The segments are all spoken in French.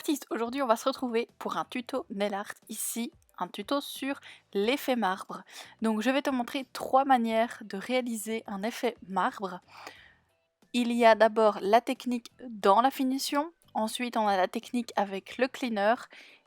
artistes, aujourd'hui on va se retrouver pour un tuto nail art, ici un tuto sur l'effet marbre. Donc je vais te montrer trois manières de réaliser un effet marbre. Il y a d'abord la technique dans la finition, ensuite on a la technique avec le cleaner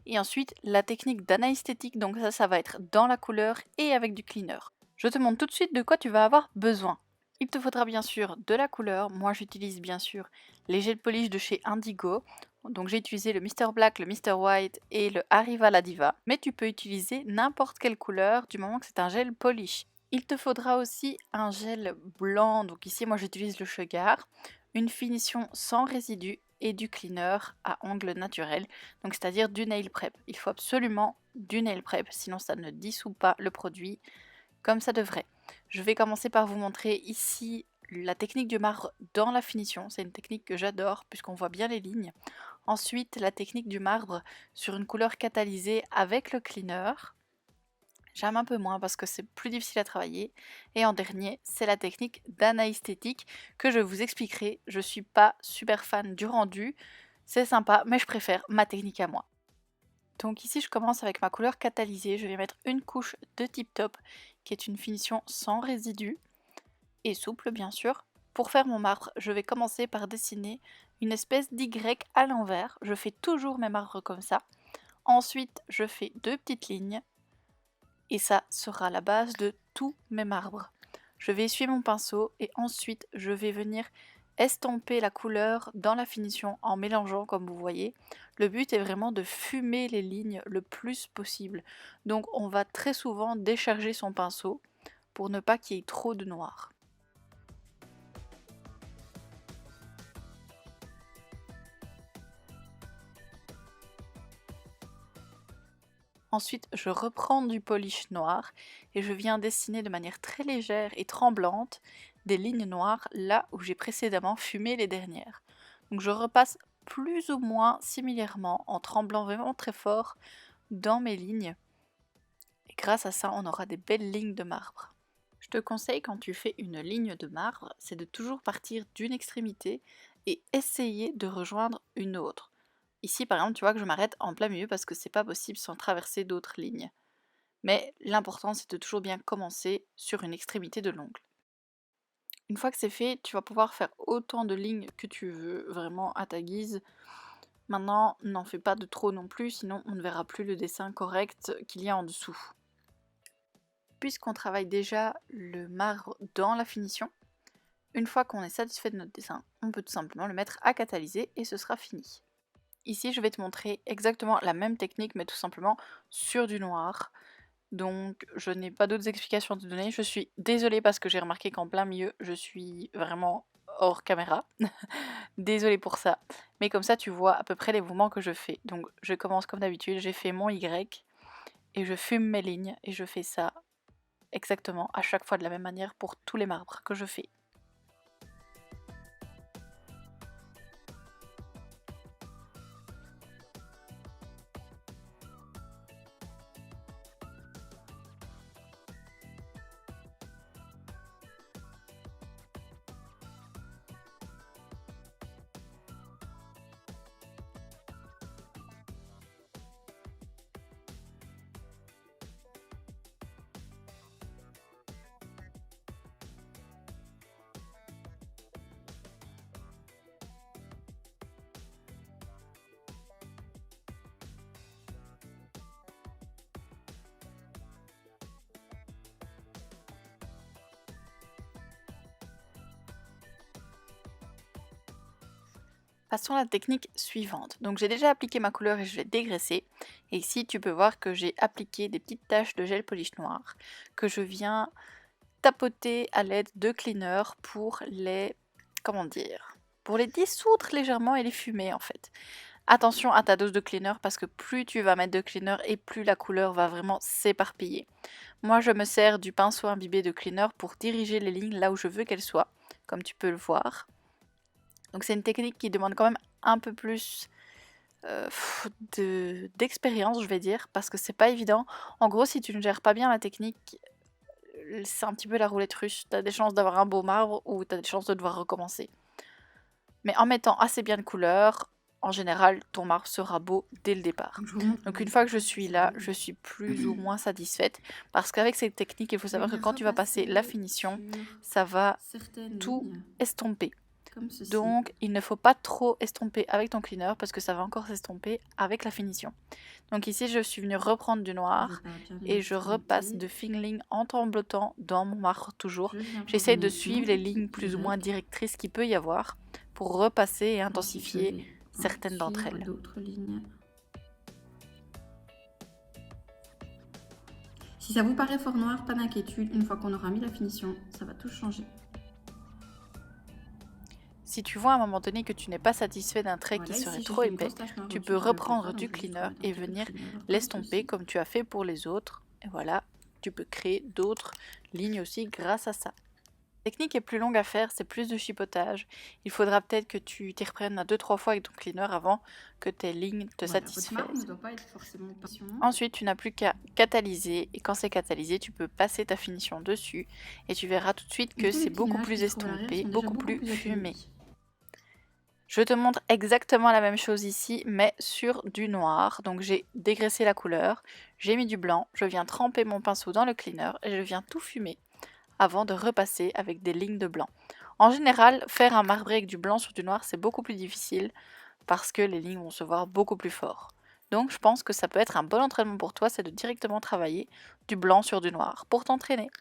et ensuite la technique d'anesthétique, donc ça va être dans la couleur et avec du cleaner. Je te montre tout de suite de quoi tu vas avoir besoin. Il te faudra bien sûr de la couleur, moi j'utilise bien sûr les gels polish de chez Indigo, donc j'ai utilisé le Mr Black, le Mr White et le Arriva la Diva, mais tu peux utiliser n'importe quelle couleur du moment que c'est un gel polish. Il te faudra aussi un gel blanc, donc ici moi j'utilise le Sugar, une finition sans résidus et du cleaner à ongles naturels, donc c'est-à-dire du nail prep. Il faut absolument du nail prep, sinon ça ne dissout pas le produit comme ça devrait. Je vais commencer par vous montrer ici la technique du marbre dans la finition. C'est une technique que j'adore puisqu'on voit bien les lignes. Ensuite, la technique du marbre sur une couleur catalysée avec le cleaner. J'aime un peu moins parce que c'est plus difficile à travailler. Et en dernier, c'est la technique d'anaesthétique que je vous expliquerai. Je suis pas super fan du rendu. C'est sympa, mais je préfère ma technique à moi. Donc ici, je commence avec ma couleur catalysée. Je vais mettre une couche de Tip Top, qui est une finition sans résidus et souple, bien sûr. Pour faire mon marbre, je vais commencer par dessiner une espèce d'Y à l'envers. Je fais toujours mes marbres comme ça. Ensuite, je fais deux petites lignes. Et ça sera la base de tous mes marbres. Je vais essuyer mon pinceau et ensuite, je vais venir estomper la couleur dans la finition en mélangeant comme vous voyez. Le but est vraiment de fumer les lignes le plus possible. Donc on va très souvent décharger son pinceau pour ne pas qu'il y ait trop de noir. Ensuite, je reprends du polish noir et je viens dessiner de manière très légère et tremblante des lignes noires là où j'ai précédemment fumé les dernières. Donc je repasse plus ou moins similairement en tremblant vraiment très fort dans mes lignes. Et grâce à ça, on aura des belles lignes de marbre. Je te conseille quand tu fais une ligne de marbre, c'est de toujours partir d'une extrémité et essayer de rejoindre une autre. Ici, par exemple, tu vois que je m'arrête en plein milieu parce que c'est pas possible sans traverser d'autres lignes. Mais l'important, c'est de toujours bien commencer sur une extrémité de l'ongle. Une fois que c'est fait, tu vas pouvoir faire autant de lignes que tu veux, vraiment à ta guise. Maintenant, n'en fais pas de trop non plus, sinon on ne verra plus le dessin correct qu'il y a en dessous. Puisqu'on travaille déjà le marbre dans la finition, une fois qu'on est satisfait de notre dessin, on peut tout simplement le mettre à catalyser et ce sera fini. Ici, je vais te montrer exactement la même technique, mais tout simplement sur du noir. Donc, je n'ai pas d'autres explications à te donner. Je suis désolée parce que j'ai remarqué qu'en plein milieu, je suis vraiment hors caméra. Désolée pour ça. Mais comme ça, tu vois à peu près les mouvements que je fais. Donc, je commence comme d'habitude. J'ai fait mon Y et je fume mes lignes. Et je fais ça exactement à chaque fois de la même manière pour tous les marbres que je fais. Passons à la technique suivante. Donc j'ai déjà appliqué ma couleur et je l'ai dégraissée. Et ici tu peux voir que j'ai appliqué des petites taches de gel polish noir que je viens tapoter à l'aide de cleaner pour les, comment dire, pour les dissoudre légèrement et les fumer en fait. Attention à ta dose de cleaner parce que plus tu vas mettre de cleaner et plus la couleur va vraiment s'éparpiller. Moi je me sers du pinceau imbibé de cleaner pour diriger les lignes là où je veux qu'elles soient, comme tu peux le voir. Donc c'est une technique qui demande quand même un peu plus d'expérience, je vais dire, parce que c'est pas évident. En gros, si tu ne gères pas bien la technique, c'est un petit peu la roulette russe. T'as des chances d'avoir un beau marbre ou t'as des chances de devoir recommencer. Mais en mettant assez bien de couleur, en général, ton marbre sera beau dès le départ. Donc une fois que je suis là, je suis plus ou moins satisfaite parce qu'avec cette technique, il faut savoir que quand tu vas passer la finition, ça va tout estomper. Donc il ne faut pas trop estomper avec ton cleaner parce que ça va encore s'estomper avec la finition. Donc ici je suis venue reprendre du noir et je repasse de fingering en tremblotant dans mon marbre toujours. J'essaye de suivre les lignes plus ou moins directrices qu'il peut y avoir pour repasser et intensifier certaines d'entre elles. Si ça vous paraît fort noir, pas d'inquiétude, une fois qu'on aura mis la finition, ça va tout changer. Si tu vois à un moment donné que tu n'es pas satisfait d'un trait qui serait trop épais, tu peux reprendre du cleaner et venir l'estomper comme tu as fait pour les autres. Et voilà, tu peux créer d'autres lignes aussi grâce à ça. La technique est plus longue à faire, c'est plus de chipotage. Il faudra peut-être que tu t'y reprennes 2-3 fois avec ton cleaner avant que tes lignes te satisfaisent. Ensuite, tu n'as plus qu'à catalyser et quand c'est catalysé, tu peux passer ta finition dessus et tu verras tout de suite que c'est beaucoup plus estompé, beaucoup plus fumé. Je te montre exactement la même chose ici, mais sur du noir. Donc j'ai dégraissé la couleur, j'ai mis du blanc, je viens tremper mon pinceau dans le cleaner et je viens tout fumer avant de repasser avec des lignes de blanc. En général, faire un marbré avec du blanc sur du noir, c'est beaucoup plus difficile parce que les lignes vont se voir beaucoup plus fort. Donc je pense que ça peut être un bon entraînement pour toi, c'est de directement travailler du blanc sur du noir pour t'entraîner.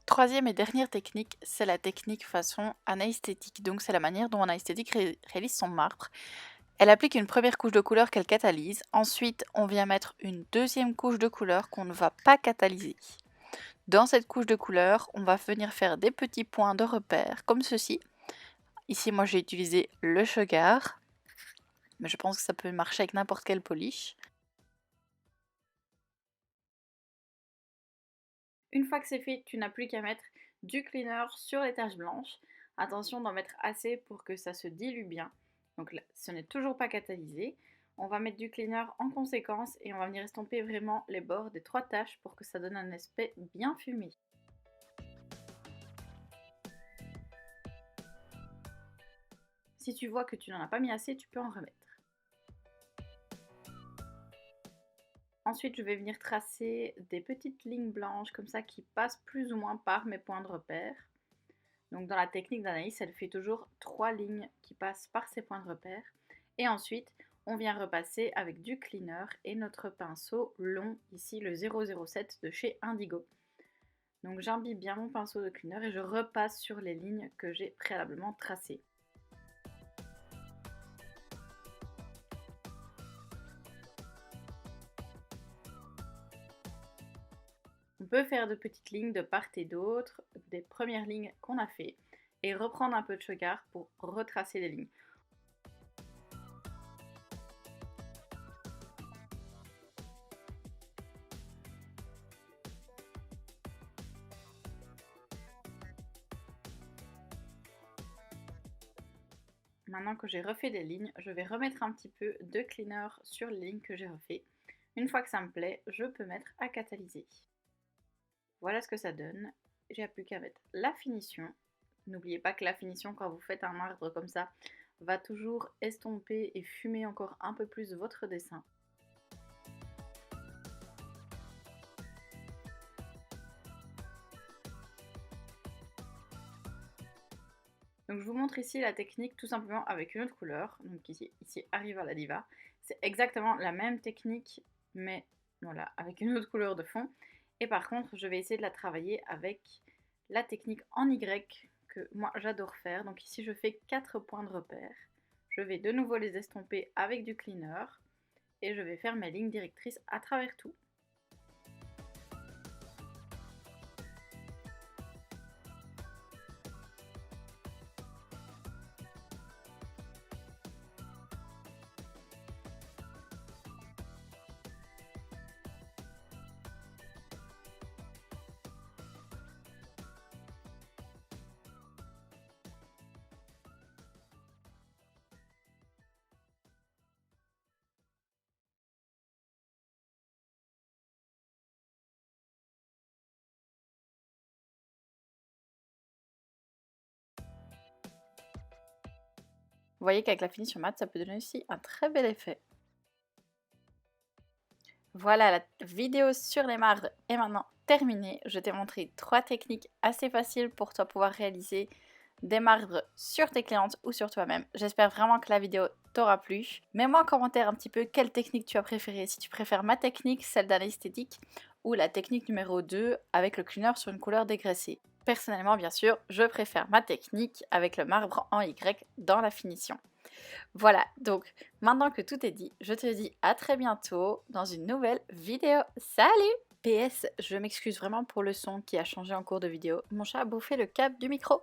Troisième et dernière technique, c'est la technique façon anesthétique. Donc c'est la manière dont un anesthétique réalise son marbre. Elle applique une première couche de couleur qu'elle catalyse. Ensuite, on vient mettre une deuxième couche de couleur qu'on ne va pas catalyser. Dans cette couche de couleur, on va venir faire des petits points de repère comme ceci. Ici, moi j'ai utilisé le Sugar, mais je pense que ça peut marcher avec n'importe quel polish. Une fois que c'est fait, tu n'as plus qu'à mettre du cleaner sur les taches blanches. Attention d'en mettre assez pour que ça se dilue bien. Donc là, ce n'est toujours pas catalysé. On va mettre du cleaner en conséquence et on va venir estomper vraiment les bords des 3 taches pour que ça donne un aspect bien fumé. Si tu vois que tu n'en as pas mis assez, tu peux en remettre. Ensuite, je vais venir tracer des petites lignes blanches comme ça qui passent plus ou moins par mes points de repère. Donc dans la technique d'Anaïs, elle fait toujours 3 lignes qui passent par ses points de repère. Et ensuite, on vient repasser avec du cleaner et notre pinceau long, ici le 007 de chez Indigo. Donc j'imbibe bien mon pinceau de cleaner et je repasse sur les lignes que j'ai préalablement tracées. On peut faire de petites lignes de part et d'autre, des premières lignes qu'on a fait, et reprendre un peu de Sugar pour retracer les lignes. Maintenant que j'ai refait des lignes, je vais remettre un petit peu de cleaner sur les lignes que j'ai refait. Une fois que ça me plaît, je peux mettre à catalyser. Voilà ce que ça donne. J'ai plus qu'à mettre la finition. N'oubliez pas que la finition, quand vous faites un marbre comme ça, va toujours estomper et fumer encore un peu plus votre dessin. Donc je vous montre ici la technique tout simplement avec une autre couleur. Donc ici Arriva la Diva. C'est exactement la même technique, mais voilà, avec une autre couleur de fond. Et par contre, je vais essayer de la travailler avec la technique en Y que moi j'adore faire. Donc ici, je fais 4 points de repère. Je vais de nouveau les estomper avec du cleaner et je vais faire mes lignes directrices à travers tout. Vous voyez qu'avec la finition mat, ça peut donner aussi un très bel effet. Voilà, la vidéo sur les marbres est maintenant terminée. Je t'ai montré 3 techniques assez faciles pour toi pouvoir réaliser des marbres sur tes clientes ou sur toi-même. J'espère vraiment que la vidéo t'aura plu. Mets-moi en commentaire un petit peu quelle technique tu as préférée. Si tu préfères ma technique, celle d'anesthétique, ou la technique numéro 2 avec le cleaner sur une couleur dégraissée. Personnellement, bien sûr, je préfère ma technique avec le marbre en Y dans la finition. Voilà, donc maintenant que tout est dit, je te dis à très bientôt dans une nouvelle vidéo. Salut! PS, je m'excuse vraiment pour le son qui a changé en cours de vidéo. Mon chat a bouffé le câble du micro.